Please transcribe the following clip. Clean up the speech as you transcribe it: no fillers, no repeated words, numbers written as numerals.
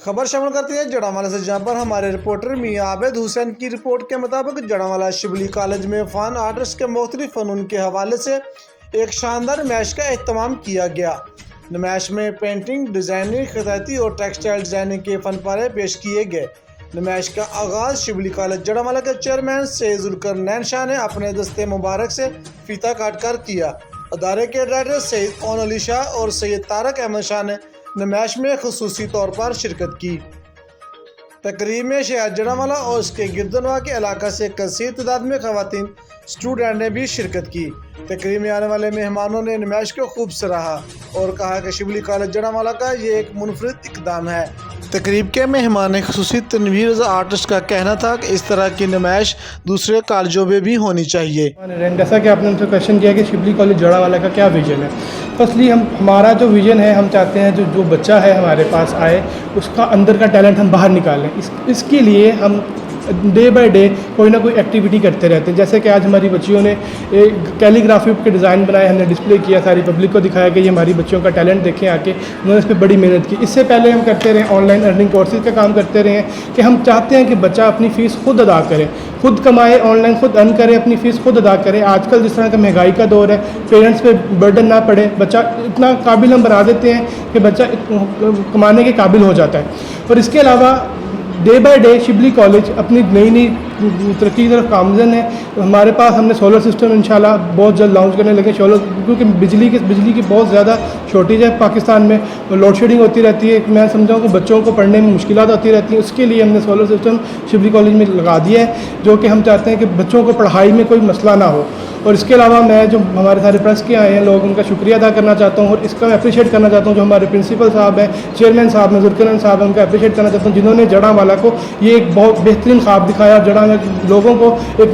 خبر شامل کرتی ہے جڑامالہ سے، جہاں پر ہمارے رپورٹر میاں عابد حسین کی رپورٹ کے مطابق جڑامالہ شبلی کالج میں فن آرٹس کے مختلف فنون کے حوالے سے ایک شاندار نمائش کا اہتمام کیا گیا۔ نمائش میں پینٹنگ، ڈیزائننگ، خطاطی اور ٹیکسٹائل ڈیزائننگ کے فن پارے پیش کیے گئے۔ نمائش کا آغاز شبلی کالج جڑامالہ کے چیئرمین سید ذوالقرنین شاہ نے اپنے دستے مبارک سے فیتہ کاٹ کر کیا۔ ادارے کے ڈائریکٹر سید اون علی شاہ اور سید طارق احمد شاہ نے نمائش میں خصوصی طور پر شرکت کی۔ تقریب میں شہر جڑامالہ اور اس کے گرد و نواح کے علاقہ سے کثیر تعداد میں خواتین اسٹوڈنٹ نے بھی شرکت کی۔ تقریب میں آنے والے مہمانوں نے نمائش کو خوب سراہا اور کہا کہ شبلی کالج جڑامالہ کا یہ ایک منفرد اقدام ہے۔ تقریب کے مہمان خصوصی تنویر رضا آرٹسٹ کا کہنا تھا کہ اس طرح کی نمائش دوسرے کالجوں میں بھی ہونی چاہیے۔ جیسا کہ آپ نے ان سے کویشچن کیا کہ شبلی کالج جڑامالہ کا کیا ویژن ہے، فرسٹلی ہمارا جو ویژن ہے، ہم چاہتے ہیں جو بچہ ہے ہمارے پاس آئے، اس کا اندر کا ٹیلنٹ ہم باہر نکالیں۔ اس کے لیے ہم ڈے بائی ڈے کوئی نہ کوئی ایکٹیویٹی کرتے رہتے ہیں، جیسے کہ آج ہماری بچیوں نے کیلی گرافی کے ڈیزائن بنائے، ہم نے ڈسپلے کیا، ساری پبلک کو دکھایا کہ یہ ہماری بچیوں کا ٹیلنٹ دیکھیں آ کے، انہوں نے اس پہ بڑی محنت کی۔ اس سے پہلے ہم کرتے رہے آن لائن ارننگ کورسز کا کام کرتے رہے ہیں کہ ہم چاہتے ہیں کہ بچہ اپنی فیس خود ادا کرے، خود کمائے، آن لائن خود ارن کرے، اپنی فیس خود ادا کرے۔ آج کل جس طرح کا مہنگائی کا دور ہے، پیرنٹس پہ برڈن نہ پڑے، بچہ اتنا قابل ہم بنا دیتے ہیں کہ بچہ کمانے کے قابل ہو جاتا ہے۔ اور اس کے علاوہ day by day Shibli college اپنی نئی ترقی کی طرف گامزن ہے۔ ہمارے پاس ہم نے سولر سسٹم انشاءاللہ بہت جلد لانچ کرنے لگے، کیونکہ بجلی کی بہت زیادہ شارٹیج ہے پاکستان میں، لوڈ شیڈنگ ہوتی رہتی ہے۔ میں سمجھا ہوں کہ بچوں کو پڑھنے میں مشکلات ہوتی رہتی ہیں، اس کے لیے ہم نے سولر سسٹم شبلی کالج میں لگا دیا ہے، جو کہ ہم چاہتے ہیں کہ بچوں کو پڑھائی میں کوئی مسئلہ نہ ہو۔ اور اس کے علاوہ میں جو ہمارے سارے پریس کے آئے ہیں لوگ، ان کا شکریہ ادا کرنا چاہتا ہوں اور اس کا اپریشیٹ کرنا چاہتا ہوں جو ہمارے پرنسپل صاحب ہیں، چیئرمین صاحب ہیں، ذوالقرنین صاحب ہیں، ان کا اپریشیٹ کرنا چاہتا ہوں جنہوں نے جڑامالہ کو یہ ایک بہت بہترین خواب دکھایا، جڑامالہ لوگوں کو ایک